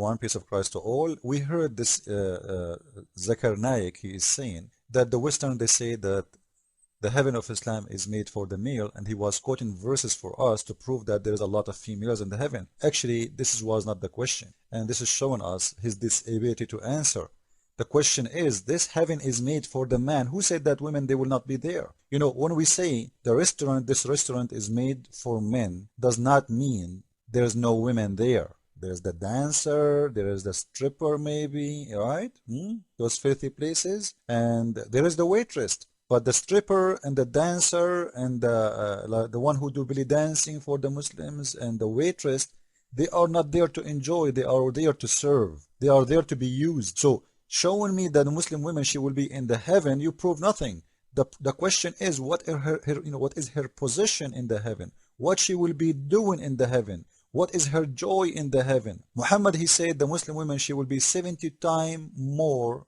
everyone, peace of Christ to all. We heard this Zakir Naik, he is saying that the Western, they say that the heaven of Islam is made for the male, and he was quoting verses for us to prove that there is a lot of females in the heaven. Actually, was not the question, and this is showing us his disability to answer. The question is, this heaven is made for the man. Who said that women, they will not be there? You know, when we say this restaurant is made for men, does not mean there's no women there. There's the dancer, there is the stripper maybe, right? Those filthy places. And there is the waitress. But the stripper and the dancer and the one who do belly dancing for the Muslims and the waitress, they are not there to enjoy. They are there to serve. They are there to be used. So showing me that the Muslim woman, she will be in the heaven, you prove nothing. The question is, what is her position in the heaven? What she will be doing in the heaven? What is her joy in the heaven? Muhammad, he said the Muslim woman, she will be 70 times more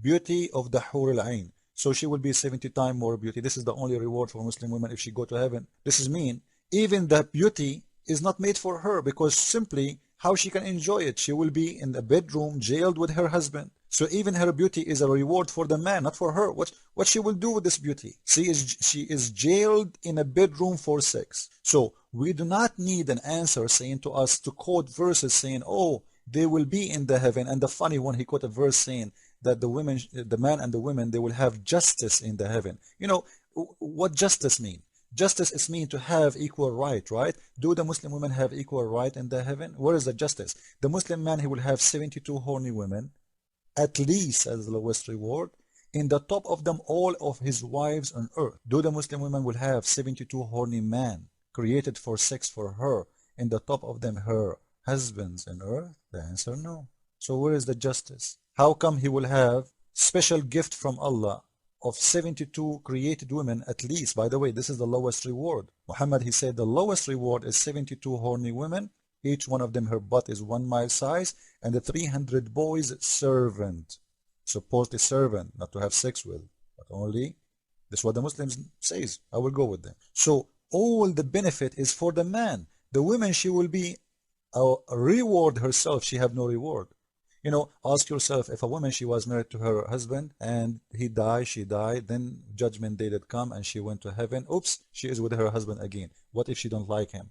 beauty of the Hur al-Ain. So she will be 70 times more beauty. This is the only reward for Muslim women if she go to heaven. This is mean. Even the beauty is not made for her, because simply how she can enjoy it. She will be in the bedroom jailed with her husband. So even her beauty is a reward for the man, not for her. What she will do with this beauty? She is jailed in a bedroom for sex. So we do not need an answer saying to us to quote verses saying, oh, they will be in the heaven. And the funny one, he quote a verse saying that the man and the women, they will have justice in the heaven. You know, what justice mean? Justice is mean to have equal right, right? Do the Muslim women have equal right in the heaven? Where is the justice? The Muslim man, he will have 72 horny women, at least as the lowest reward. In the top of them, all of his wives on earth. Do the Muslim women will have 72 horny men created for sex for her? In the top of them, her husbands on earth? The answer, no. So where is the justice? How come he will have special gift from Allah of 72 created women at least? By the way, this is the lowest reward. Muhammad, he said the lowest reward is 72 horny women. Each one of them, her butt is 1 mile size, and the 300 boys servant. Supposedly servant, not to have sex with, but only, this is what the Muslims says. I will go with them. So all the benefit is for the man. The woman, she will be a reward herself. She have no reward. You know, ask yourself, if a woman, she was married to her husband and he died, she died, then judgment day did come and she went to heaven. Oops, she is with her husband again. What if she don't like him?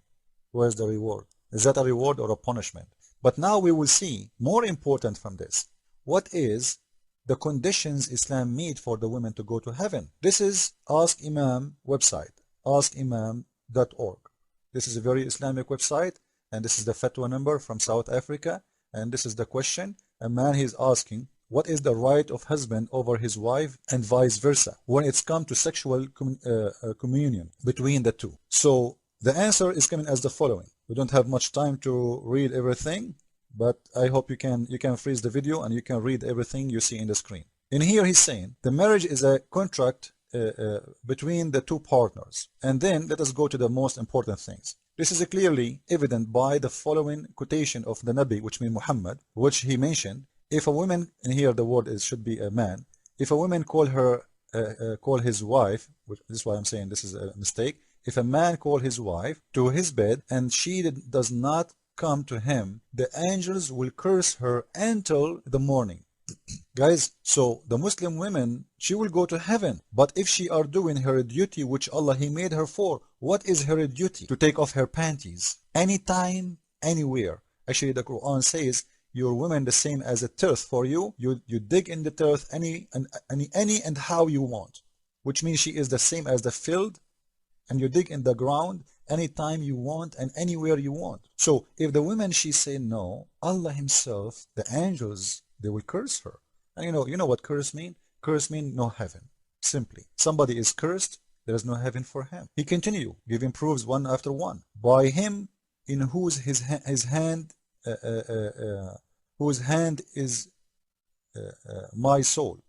Where's the reward? Is that a reward or a punishment? But now we will see, more important from this, what is the conditions Islam made for the women to go to heaven. This is Ask Imam website, askimam.org. This is a very Islamic website, and this is the fatwa number from South Africa. And this is the question. A man, he is asking, what is the right of husband over his wife and vice versa when it's come to sexual communion between the two? So the answer is coming as the following. We don't have much time to read everything, but I hope you can freeze the video and you can read everything you see in the screen. In here he's saying the marriage is a contract between the two partners. And then let us go to the most important things. This is clearly evident by the following quotation of the Nabi, which means Muhammad, which he mentioned. If a woman, and here the word should be a man, if a woman call his wife, which this is why I'm saying this is a mistake. If a man call his wife to his bed and she does not come to him, the angels will curse her until the morning. Guys, so the Muslim women, she will go to heaven, but if she are doing her duty which Allah he made her for, what is her duty? To take off her panties anytime, anywhere. Actually the Quran says your women the same as a turf for you. You dig in the turf any and how you want, which means she is the same as the field, and you dig in the ground anytime you want and anywhere you want. So if the women, she say no, Allah himself, the angels, they will curse her. And you know what curse mean? Curse mean no heaven. Simply, somebody is cursed, there is no heaven for him. He continue giving proofs one after one. By him in whose hand is my soul.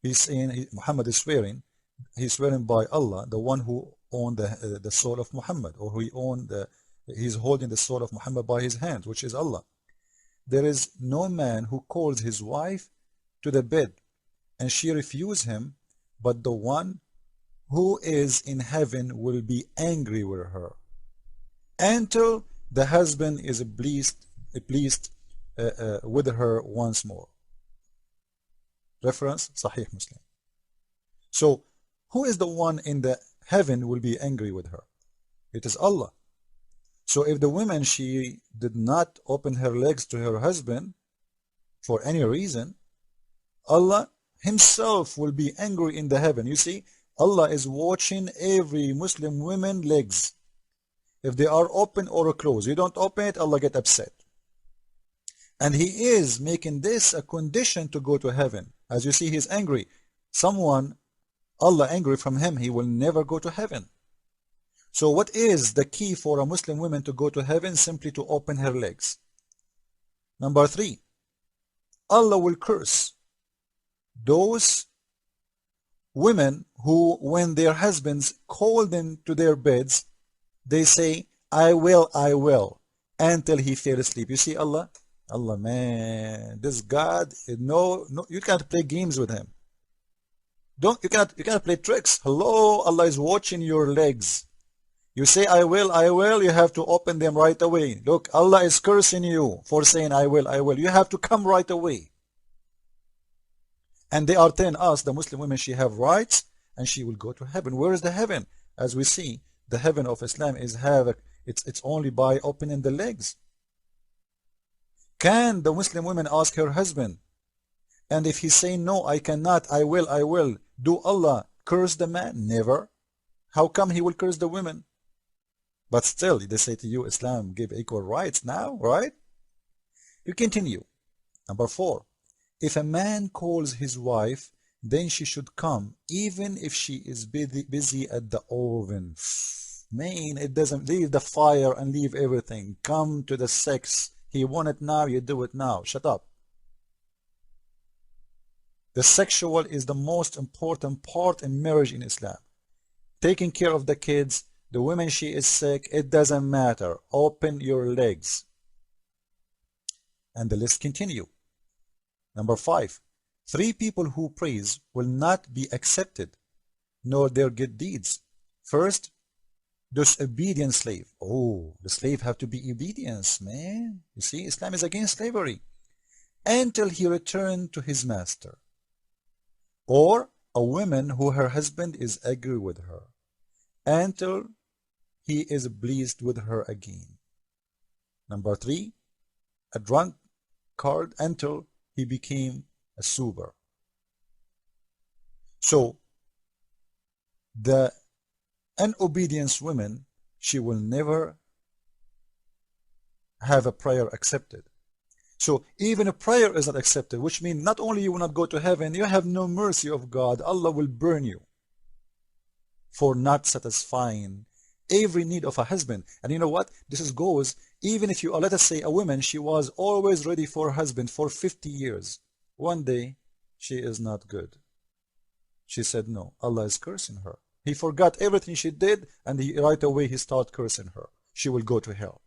He's saying, Muhammad is swearing, he's swearing by Allah, the one who owned the soul of Muhammad, or who he's holding the soul of Muhammad by his hand, which is Allah. There is no man who calls his wife to the bed and she refuse him, but the one who is in heaven will be angry with her until the husband is pleased with her once more. Reference Sahih Muslim. So who is the one in the heaven will be angry with her? It is Allah. So if the woman, she did not open her legs to her husband for any reason, Allah himself will be angry in the heaven. You see, Allah is watching every Muslim woman legs. If they are open or closed, you don't open it, Allah get upset. And He is making this a condition to go to heaven. As you see, He is angry. Someone, Allah angry from him, he will never go to heaven. So what is the key for a Muslim woman to go to heaven? Simply to open her legs. Number 3, Allah will curse those women who, when their husbands call them to their beds, they say, I will, until he fell asleep. You see, Allah, man, this God, no, you can't play games with him. You cannot play tricks. Hello, Allah is watching your legs. You say, I will, you have to open them right away. Look, Allah is cursing you for saying, I will. You have to come right away. And they are telling us, the Muslim women, she have rights and she will go to heaven. Where is the heaven? As we see, the heaven of Islam is it's only by opening the legs. Can the Muslim woman ask her husband? And if he say, no, I cannot, I will, do Allah curse the man? Never. How come He will curse the women? But still, they say to you, Islam give equal rights now, right? You continue. Number 4, if a man calls his wife, then she should come, even if she is busy at the oven. Man, it doesn't leave the fire and leave everything. Come to the sex. He want it now, you do it now. Shut up. The sexual is the most important part in marriage in Islam. Taking care of the kids, the woman, she is sick, it doesn't matter. Open your legs. And the list continue. Number 5, 3 people who praise will not be accepted, nor their good deeds. First, disobedient slave. Oh, the slave have to be obedience, man. You see, Islam is against slavery. Until he return to his master. Or a woman who her husband is angry with her, until he is pleased with her again. Number 3, a drunkard until he became a sober. So the unobedient woman, she will never have a prayer accepted. So even a prayer is not accepted, which means not only you will not go to heaven, you have no mercy of God. Allah will burn you for not satisfying every need of a husband. And you know what? This goes, even if you, let us say a woman, she was always ready for her husband for 50 years. One day, she is not good. She said no. Allah is cursing her. He forgot everything she did, and right away he started cursing her. She will go to hell.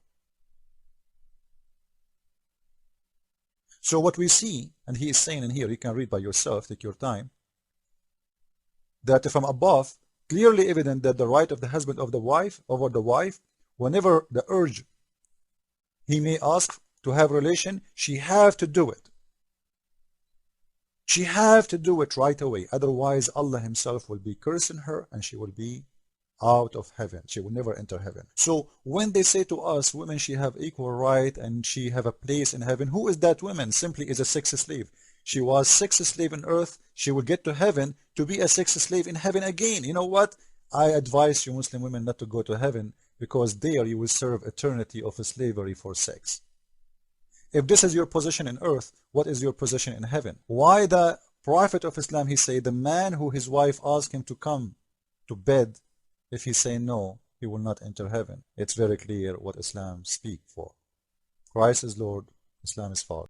So what we see, and he is saying in here, you can read by yourself, take your time, that from above, clearly evident that the right of the husband of the wife over the wife, whenever the urge he may ask to have relation, she have to do it. She have to do it right away. Otherwise, Allah himself will be cursing her and she will be out of heaven. She will never enter heaven. So when they say to us, women, she have equal right and she have a place in heaven, who is that woman? Simply is a sex slave. She was sex slave on earth. She will get to heaven to be a sex slave in heaven again. You know what? I advise you Muslim women not to go to heaven, because there you will serve eternity of slavery for sex. If this is your position in earth, what is your position in heaven? Why the Prophet of Islam, he say, the man who his wife asked him to come to bed, if he say no, he will not enter heaven. It's very clear what Islam speak for. Christ is Lord, Islam is Father.